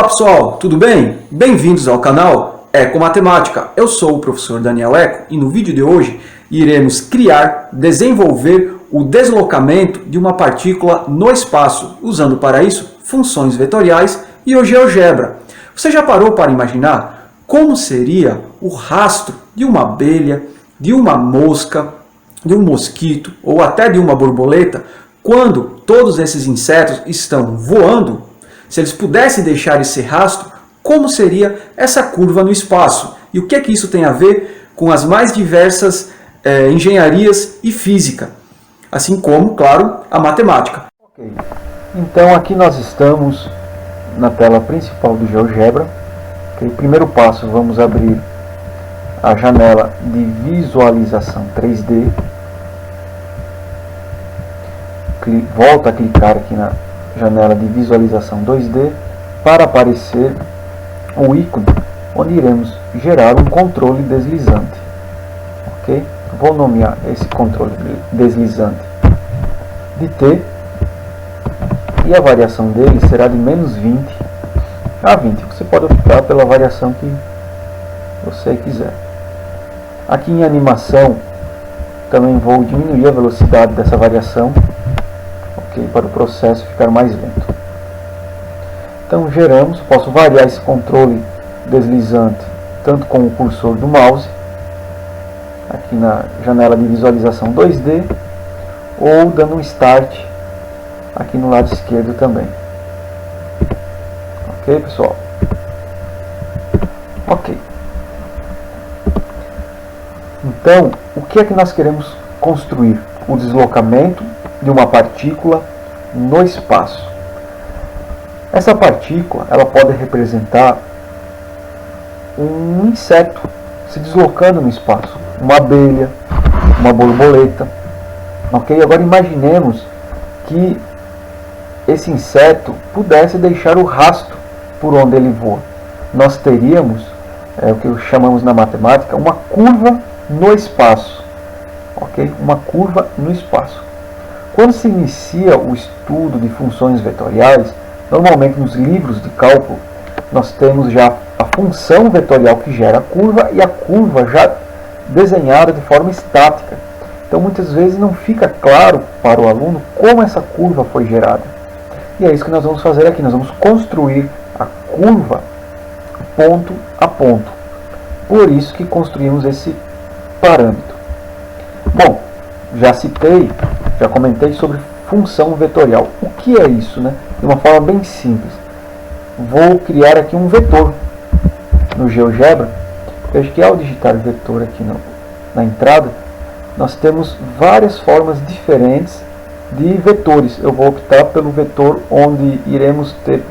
Olá pessoal, tudo bem? Bem-vindos ao canal Eco Matemática. Eu sou o professor Daniel Eco e no vídeo de hoje iremos desenvolver o deslocamento de uma partícula no espaço, usando para isso funções vetoriais e o GeoGebra. Você já parou para imaginar como seria o rastro de uma abelha, de uma mosca, de um mosquito ou até de uma borboleta quando todos esses insetos estão voando? Se eles pudessem deixar esse rastro, como seria essa curva no espaço? E o que é que isso tem a ver com as mais diversas engenharias e física? Assim como, claro, a matemática. Ok, então aqui nós estamos na tela principal do GeoGebra. Okay. Primeiro passo, vamos abrir a janela de visualização 3D. Volta a clicar aqui na janela de visualização 2D para aparecer o ícone onde iremos gerar um controle deslizante. Ok? Vou nomear esse controle deslizante de T e a variação dele será de menos 20 a 20. Você pode optar pela variação que você quiser. Aqui em animação também vou diminuir a velocidade dessa variação, para o processo ficar mais lento. Então geramos, posso variar esse controle deslizante tanto com o cursor do mouse, aqui na janela de visualização 2D, ou dando um Start aqui no lado esquerdo também. Ok, pessoal? Ok. Então, o que é que nós queremos construir? O deslocamento de uma partícula no espaço. Essa partícula ela pode representar um inseto se deslocando no espaço, uma abelha, uma borboleta. Ok? Agora imaginemos que esse inseto pudesse deixar o rastro por onde ele voa. Nós teríamos o que chamamos na matemática uma curva no espaço. Ok? Uma curva no espaço. Quando se inicia o estudo de funções vetoriais, normalmente nos livros de cálculo, nós temos já a função vetorial que gera a curva e a curva já desenhada de forma estática. Então muitas vezes não fica claro para o aluno como essa curva foi gerada. E é isso que nós vamos fazer aqui, nós vamos construir a curva ponto a ponto. Por isso que construímos esse parâmetro. Bom, já comentei sobre função vetorial. O que é isso, né? De uma forma bem simples. Vou criar aqui um vetor no GeoGebra. Veja que ao digitar vetor aqui na entrada, nós temos várias formas diferentes de vetores. Eu vou optar pelo vetor onde iremos ter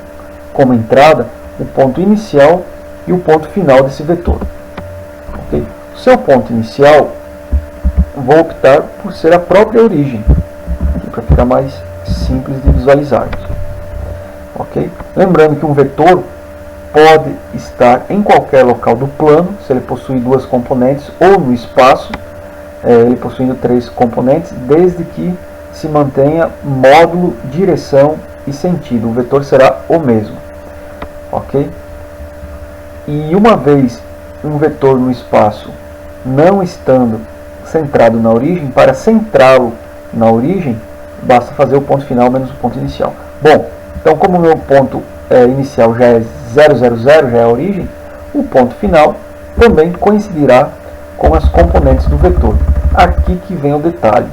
como entrada o ponto inicial e o ponto final desse vetor. Okay? O seu ponto inicial, vou optar por ser a própria origem, para ficar mais simples de visualizarmos. Ok? Lembrando que um vetor pode estar em qualquer local do plano, se ele possui duas componentes, ou no espaço, ele possuindo três componentes, desde que se mantenha módulo, direção e sentido. O vetor será o mesmo. Ok? E uma vez um vetor no espaço não estando centrado na origem, para centrá-lo na origem, basta fazer o ponto final menos o ponto inicial. Bom, então como o meu ponto inicial já é 0, 0, 0, já é a origem, o ponto final também coincidirá com as componentes do vetor. Aqui que vem o detalhe.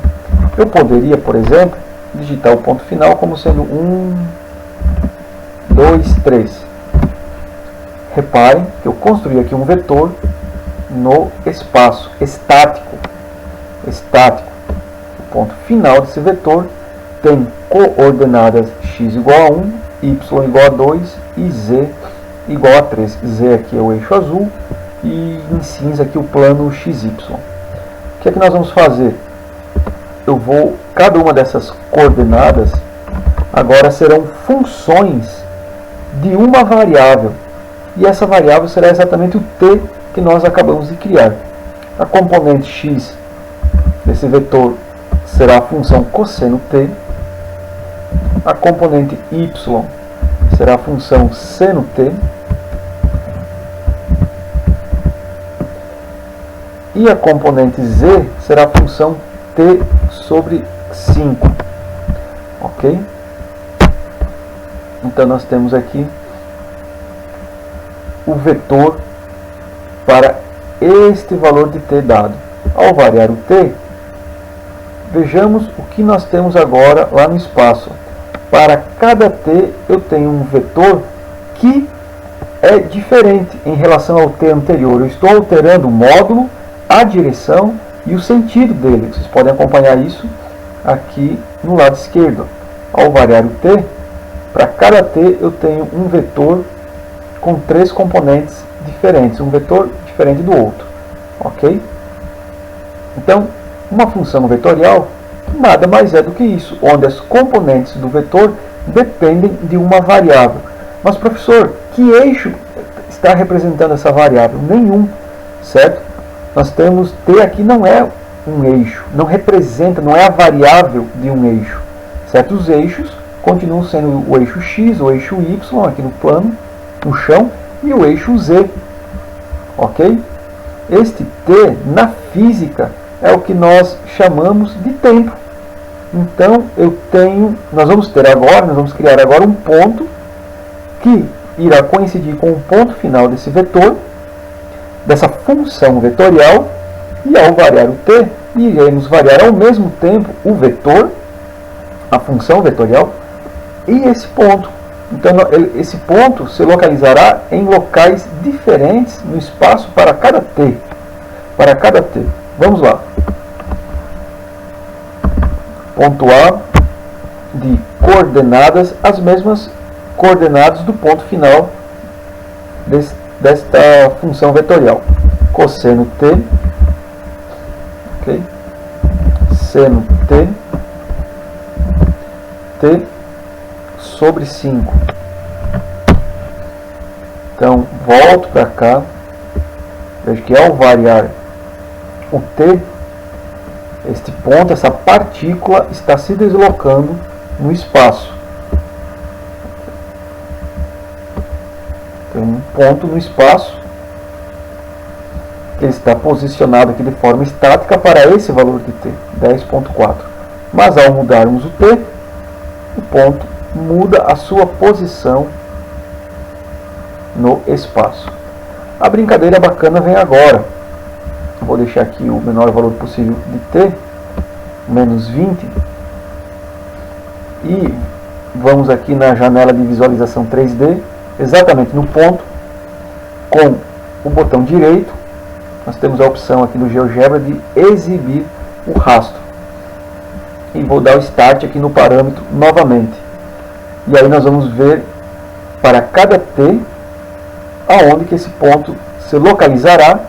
Eu poderia, por exemplo, digitar o ponto final como sendo 1, 2, 3. Reparem que eu construí aqui um vetor no espaço estático. O ponto final desse vetor tem coordenadas x igual a 1, y igual a 2 e z igual a 3. Z aqui é o eixo azul e em cinza aqui o plano XY. O que é que nós vamos fazer? Cada uma dessas coordenadas agora serão funções de uma variável. E essa variável será exatamente o t que nós acabamos de criar. A componente x desse vetor será a função cosseno t. A componente y será a função seno t, e a componente z será a função t sobre 5, ok? Então nós temos aqui o vetor para este valor de t dado. Ao variar o t, vejamos o que nós temos agora lá no espaço. Para cada t eu tenho um vetor que é diferente em relação ao t anterior. Eu estou alterando o módulo, a direção e o sentido dele. Vocês podem acompanhar isso aqui no lado esquerdo. Ao variar o t, para cada t eu tenho um vetor com 3 componentes diferentes, um vetor diferente do outro, ok? Então, uma função vetorial nada mais é do que isso, onde as componentes do vetor dependem de uma variável. Mas, professor, que eixo está representando essa variável? Nenhum, certo? Nós temos t aqui não é um eixo, não representa, não é a variável de um eixo, certo? Os eixos continuam sendo o eixo x, o eixo y aqui no plano, no chão, e o eixo z, ok? Este t, na física, é o que nós chamamos de tempo. Então, nós vamos criar agora um ponto que irá coincidir com o ponto final desse vetor, dessa função vetorial, e ao variar o t, iremos variar ao mesmo tempo o vetor, a função vetorial, e esse ponto. Então, esse ponto se localizará em locais diferentes no espaço para cada t. Para cada t. Vamos lá. Ponto A de coordenadas, as mesmas coordenadas do ponto final desta função vetorial. Cosseno t, ok? Seno t, t sobre 5. Então, volto para cá. Vejo que ao variar o t, este ponto, essa partícula está se deslocando no espaço. Tem um ponto no espaço que está posicionado aqui de forma estática para esse valor de t, 10.4. Mas ao mudarmos o t, o ponto muda a sua posição no espaço. A brincadeira bacana vem agora. Vou deixar aqui o menor valor possível de t, menos 20. E vamos aqui na janela de visualização 3D, exatamente no ponto, com o botão direito, nós temos a opção aqui no GeoGebra de exibir o rastro. E vou dar o Start aqui no parâmetro novamente. E aí nós vamos ver para cada t aonde que esse ponto se localizará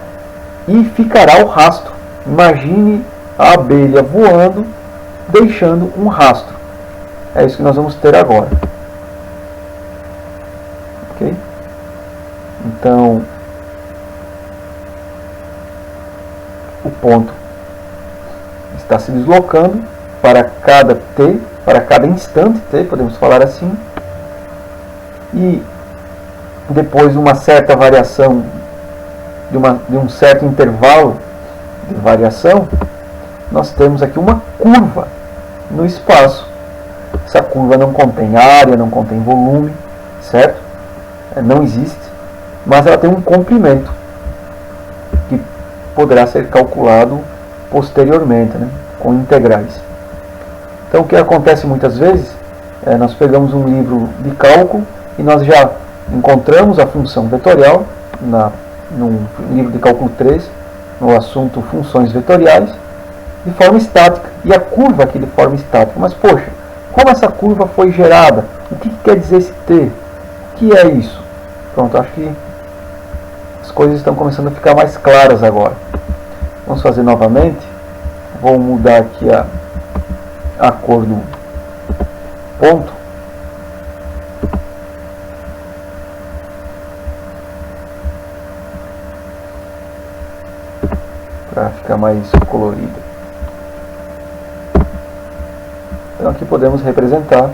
e ficará o rastro. Imagine a abelha voando, deixando um rastro. É isso que nós vamos ter agora. Ok? Então, o ponto está se deslocando para cada t, para cada instante t, podemos falar assim. E depois de uma certa variação, de um certo intervalo de variação, nós temos aqui uma curva no espaço. Essa curva não contém área, não contém volume, certo? Não existe, mas ela tem um comprimento que poderá ser calculado posteriormente, né, com integrais. Então, o que acontece muitas vezes é nós pegamos um livro de cálculo e nós já encontramos a função vetorial no livro de cálculo 3, no assunto funções vetoriais, de forma estática, e a curva aqui de forma estática. Mas, poxa, como essa curva foi gerada? O que quer dizer esse t? O que é isso? Pronto, acho que as coisas estão começando a ficar mais claras agora. Vamos fazer novamente. Vou mudar aqui a cor do ponto. Para ficar mais colorido. Então aqui podemos representar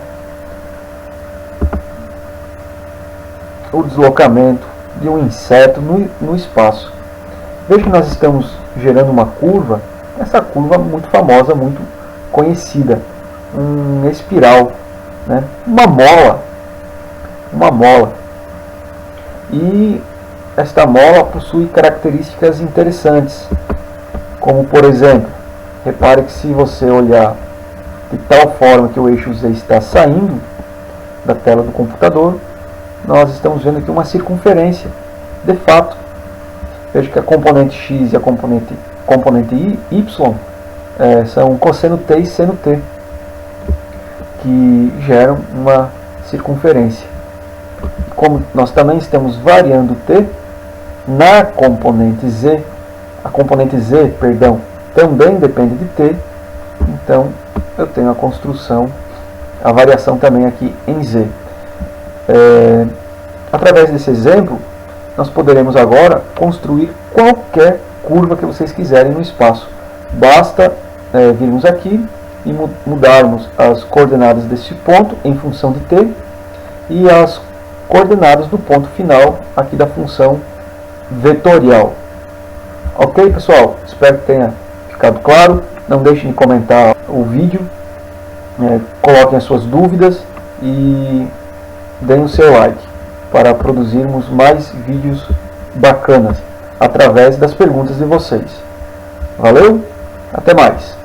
o deslocamento de um inseto no espaço. Veja que nós estamos gerando uma curva, essa curva muito famosa, muito conhecida, uma espiral, né? Uma mola. E esta mola possui características interessantes, como por exemplo, repare que se você olhar de tal forma que o eixo Z está saindo da tela do computador, nós estamos vendo aqui uma circunferência. De fato, veja que a componente X e a componente Y são cosseno T e seno T, que geram uma circunferência. Como nós também estamos variando T, na componente Z, a componente Z, perdão, também depende de T, então eu tenho a construção, a variação também aqui em Z. Através desse exemplo, nós poderemos agora construir qualquer curva que vocês quiserem no espaço. Basta virmos aqui e mudarmos as coordenadas desse ponto em função de t e as coordenadas do ponto final aqui da função vetorial. Ok, pessoal? Espero que tenha ficado claro. Não deixem de comentar o vídeo, coloquem as suas dúvidas e deem o seu like para produzirmos mais vídeos bacanas através das perguntas de vocês. Valeu? Até mais!